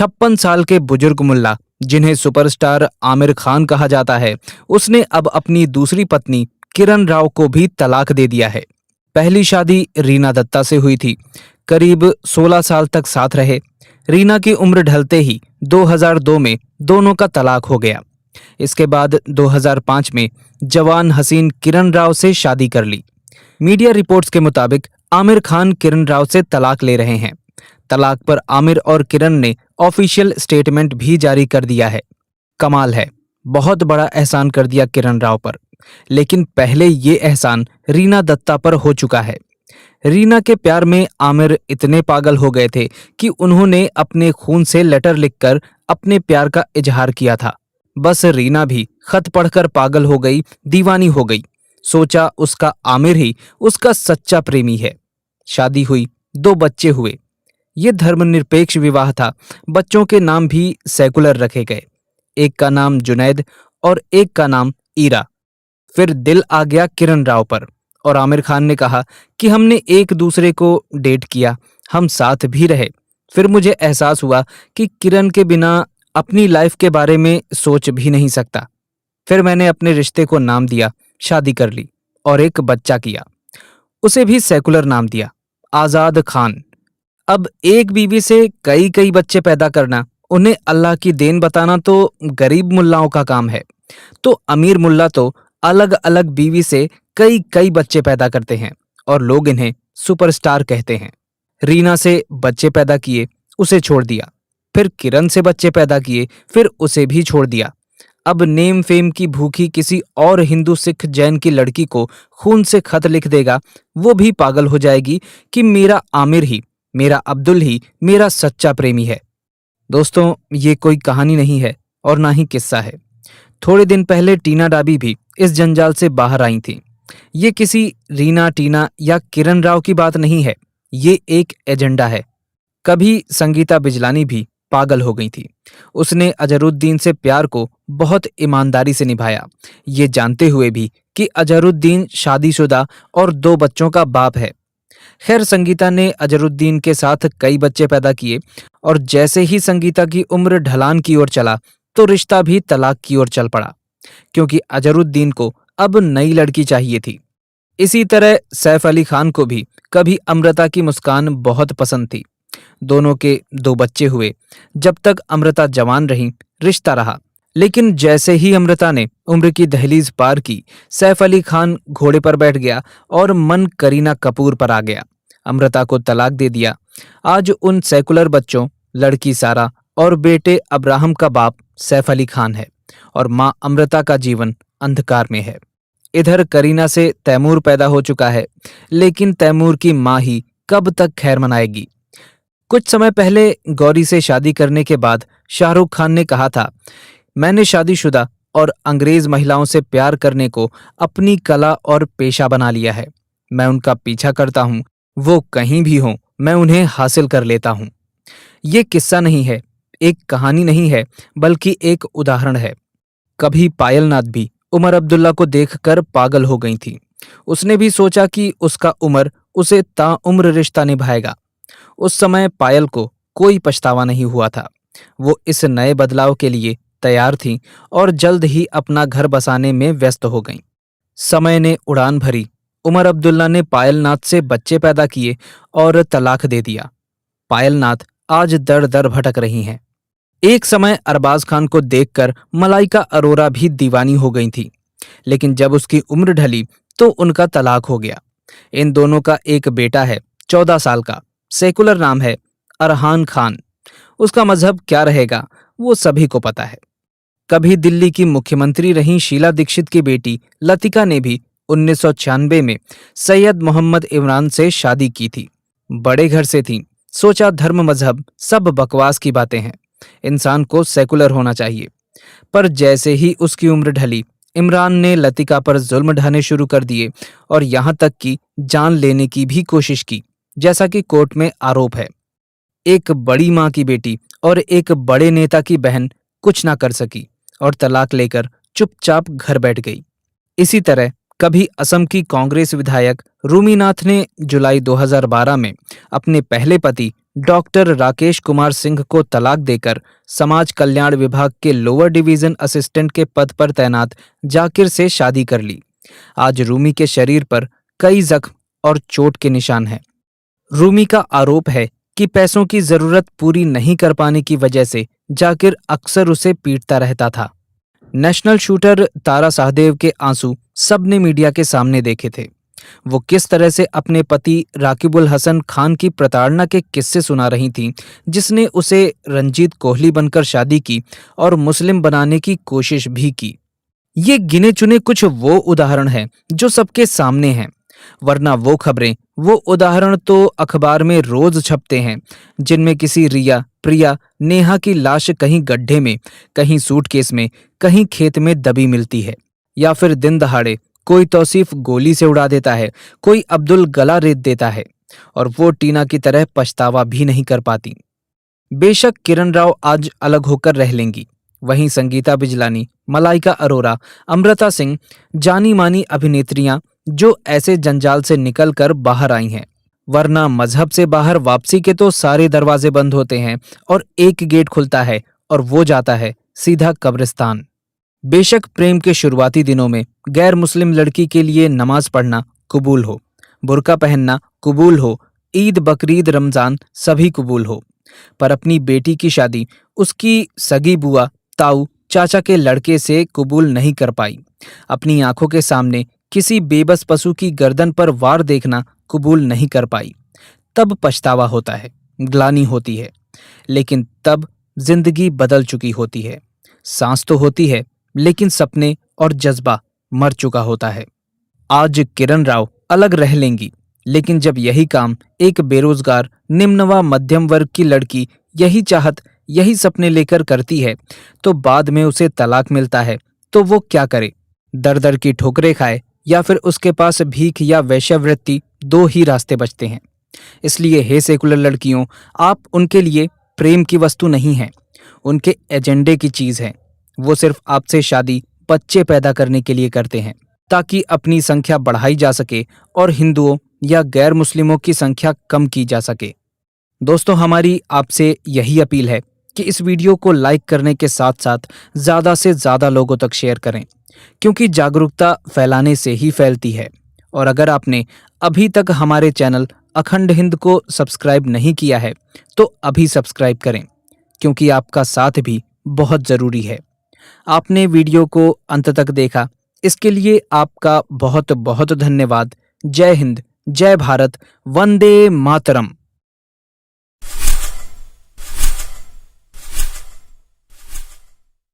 56 साल के बुजुर्ग मुल्ला, जिन्हें सुपरस्टार आमिर खान कहा जाता है, उसने अब अपनी दूसरी पत्नी किरण राव को भी तलाक दे दिया है। पहली शादी रीना दत्ता से हुई थी। करीब 16 साल तक साथ रहे। रीना की उम्र ढलते ही 2002 में दोनों का तलाक हो गया। इसके बाद 2005 में जवान हसीन किरण राव से शादी कर ली। मीडिया रिपोर्ट्स के मुताबिक आमिर खान किरण राव से तलाक ले रहे हैं। तलाक पर आमिर और किरण ने ऑफिशियल स्टेटमेंट भी जारी कर दिया है। कमाल है, बहुत बड़ा एहसान कर दिया किरण राव पर। लेकिन पहले ये एहसान रीना दत्ता पर हो चुका है। रीना के प्यार में आमिर इतने पागल हो गए थे कि उन्होंने अपने खून से लेटर लिखकर अपने प्यार का इजहार किया था। बस रीना भी खत पढ़कर पागल हो गई, दीवानी हो गई। सोचा उसका आमिर ही उसका सच्चा प्रेमी है। शादी हुई, 2 बच्चे हुए। ये धर्मनिरपेक्ष विवाह था। बच्चों के नाम भी सेकुलर रखे गए। एक का नाम जुनैद और एक का नाम ईरा। फिर दिल आ गया किरण राव पर और आमिर खान ने कहा कि हमने एक दूसरे को डेट किया, हम साथ भी रहे। फिर मुझे एहसास हुआ कि किरण के बिना अपनी लाइफ के बारे में सोच भी नहीं सकता। फिर मैंने अपने रिश्ते को नाम दिया, शादी कर ली और एक बच्चा किया। उसे भी सेकुलर नाम दिया, आजाद खान। अब एक बीवी से कई कई बच्चे पैदा करना, उन्हें अल्लाह की देन बताना तो गरीब मुल्लाओं का काम है। तो अमीर मुल्ला तो अलग अलग बीवी से कई कई बच्चे पैदा करते हैं और लोग इन्हें सुपरस्टार कहते हैं। रीना से बच्चे पैदा किए, उसे छोड़ दिया। फिर किरण से बच्चे पैदा किए, फिर उसे भी छोड़ दिया। अब नेम फेम की भूखी किसी और हिंदू सिख जैन की लड़की को खून से खत लिख देगा, वो भी पागल हो जाएगी कि मेरा आमिर ही, मेरा अब्दुल ही मेरा सच्चा प्रेमी है। दोस्तों, ये कोई कहानी नहीं है और ना ही किस्सा है। थोड़े दिन पहले टीना डाबी भी इस जंजाल से बाहर आई थी। ये किसी रीना, टीना या किरण राव की बात नहीं है। ये एक एजेंडा है। कभी संगीता बिजलानी भी पागल हो गई थी। उसने अजहरुद्दीन से प्यार को बहुत ईमानदारी से निभाया, ये जानते हुए भी कि अजहरुद्दीन शादीशुदा और 2 बच्चों का बाप है। खैर, संगीता ने अजहरुद्दीन के साथ कई बच्चे पैदा किए और जैसे ही संगीता की उम्र ढलान की ओर चला तो रिश्ता भी तलाक की ओर चल पड़ा, क्योंकि अजहरुद्दीन को अब नई लड़की चाहिए थी। इसी तरह सैफ अली खान को भी कभी अमृता की मुस्कान बहुत पसंद थी। दोनों के 2 बच्चे हुए। जब तक अमृता जवान रही, रिश्ता रहा। लेकिन जैसे ही अमृता ने उम्र की दहलीज पार की, सैफ अली खान घोड़े पर बैठ गया और मन करीना कपूर पर आ गया। अमृता को तलाक दे दिया। आज उन सेकुलर बच्चों, लड़की सारा और बेटे अब्राहम का बाप सैफ अली खान है और मां अमृता का जीवन अंधकार में है। इधर करीना से तैमूर पैदा हो चुका है, लेकिन तैमूर की मां ही कब तक खैर मनाएगी। कुछ समय पहले गौरी से शादी करने के बाद शाहरुख खान ने कहा था, मैंने शादीशुदा और अंग्रेज महिलाओं से प्यार करने को अपनी कला और पेशा बना लिया है। मैं उनका पीछा करता हूं, वो कहीं भी हों, मैं उन्हें हासिल कर लेता हूं। ये किस्सा नहीं है, एक कहानी नहीं है, बल्कि एक उदाहरण है। कभी पायल नाथ भी उमर अब्दुल्ला को देखकर पागल हो गई थी। उसने भी सोचा कि उसका उमर उसे ताउम्र रिश्ता निभाएगा। उस समय पायल को कोई पछतावा नहीं हुआ था। वो इस नए बदलाव के लिए तैयार थीं और जल्द ही अपना घर बसाने में व्यस्त हो गईं। समय ने उड़ान भरी। उमर अब्दुल्ला ने पायल नाथ से बच्चे पैदा किए और तलाक दे दिया। पायल नाथ आज दर दर भटक रही हैं। एक समय अरबाज खान को देखकर मलाइका अरोरा भी दीवानी हो गई थी, लेकिन जब उसकी उम्र ढली तो उनका तलाक हो गया। इन दोनों का एक बेटा है, 14 साल का। सेकुलर नाम है अरहान खान। उसका मजहब क्या रहेगा वो सभी को पता है। कभी दिल्ली की मुख्यमंत्री रही शीला दीक्षित की बेटी लतिका ने भी 1996 में सैयद मोहम्मद इमरान से शादी की थी। बड़े घर से थी। सोचा धर्म मजहब सब बकवास की बातें हैं, इंसान को सेकुलर होना चाहिए। पर जैसे ही उसकी उम्र ढली, इमरान ने लतिका पर जुल्म ढाने शुरू कर दिए और यहाँ तक कि जान लेने की भी कोशिश की, जैसा कि कोर्ट में आरोप है। एक बड़ी माँ की बेटी और एक बड़े नेता की बहन कुछ ना कर सकी और तलाक लेकर चुपचाप घर बैठ गई। इसी तरह कभी असम की कांग्रेस विधायक रूमीनाथ ने जुलाई 2012 में अपने पहले पति डॉक्टर राकेश कुमार सिंह को तलाक देकर समाज कल्याण विभाग के लोअर डिवीजन असिस्टेंट के पद पर तैनात जाकिर से शादी कर ली। आज रूमी के शरीर पर कई जख्म और चोट के निशान हैं। रूमी का आरोप है कि पैसों की जरूरत पूरी नहीं कर पाने की वजह से जाकिर अक्सर उसे पीटता रहता था। नेशनल शूटर तारा शाहदेव के आंसू सबने मीडिया के सामने देखे थे। वो किस तरह से अपने पति राकिबुल हसन खान की प्रताड़ना के किस्से सुना रही थीं, जिसने उसे रंजीत कोहली बनकर शादी की और मुस्लिम बनाने की कोशिश भी की। ये गिने चुने कुछ वो उदाहरण हैं जो सबके सामने हैं, वरना वो खबरें, वो उदाहरण तो अखबार में रोज छपते हैं, जिनमें किसी रिया, प्रिया, नेहा की लाश कहीं गड्ढे में, कहीं सूटकेस में, कहीं खेत में दबी मिलती है, या फिर दिन दहाड़े कोई तौसीफ गोली से उड़ा देता है, कोई अब्दुल गला रेत देता है, और वो टीना की तरह पछतावा भी नहीं कर पाती। बेशक किरण राव आज अलग होकर रह लेंगी, वहीं संगीता बिजलानी, मलाइका अरोरा, अमृता सिंह, जानी मानी अभिनेत्रियां जो ऐसे जंजाल से निकलकर बाहर आई हैं, वरना मजहब से बाहर वापसी के तो सारे दरवाजे बंद होते हैं और एक गेट खुलता है और वो जाता है सीधा कब्रिस्तान। बेशक प्रेम के शुरुआती दिनों में गैर मुस्लिम लड़की के लिए नमाज पढ़ना कबूल हो, बुर्का पहनना कबूल हो, ईद बकरीद रमजान सभी कबूल हो, पर अपनी बेटी की शादी उसकी सगी बुआ, ताऊ, चाचा के लड़के से कबूल नहीं कर पाई। अपनी आंखों के सामने किसी बेबस पशु की गर्दन पर वार देखना कबूल नहीं कर पाई। तब पछतावा होता है, ग्लानि होती है, लेकिन तब जिंदगी बदल चुकी होती है। सांस तो होती है, लेकिन सपने और जज्बा मर चुका होता है। आज किरण राव अलग रह लेंगी, लेकिन जब यही काम एक बेरोजगार निम्न व मध्यम वर्ग की लड़की यही चाहत, यही सपने लेकर करती है, तो बाद में उसे तलाक मिलता है तो वो क्या करे? दर दर की ठोकरें खाए या फिर उसके पास भीख या वेश्यावृत्ति, दो ही रास्ते बचते हैं। इसलिए हे सेकुलर लड़कियों, आप उनके लिए प्रेम की वस्तु नहीं हैं, उनके एजेंडे की चीज हैं। वो सिर्फ आपसे शादी बच्चे पैदा करने के लिए करते हैं, ताकि अपनी संख्या बढ़ाई जा सके और हिंदुओं या गैर मुस्लिमों की संख्या कम की जा सके। दोस्तों, हमारी आपसे यही अपील है कि इस वीडियो को लाइक करने के साथ साथ ज़्यादा से ज़्यादा लोगों तक शेयर करें, क्योंकि जागरूकता फैलाने से ही फैलती है। और अगर आपने अभी तक हमारे चैनल अखंड हिंद को सब्सक्राइब नहीं किया है तो अभी सब्सक्राइब करें, क्योंकि आपका साथ भी बहुत ज़रूरी है। आपने वीडियो को अंत तक देखा, इसके लिए आपका बहुत बहुत धन्यवाद। जय हिंद, जय भारत, वंदे मातरम।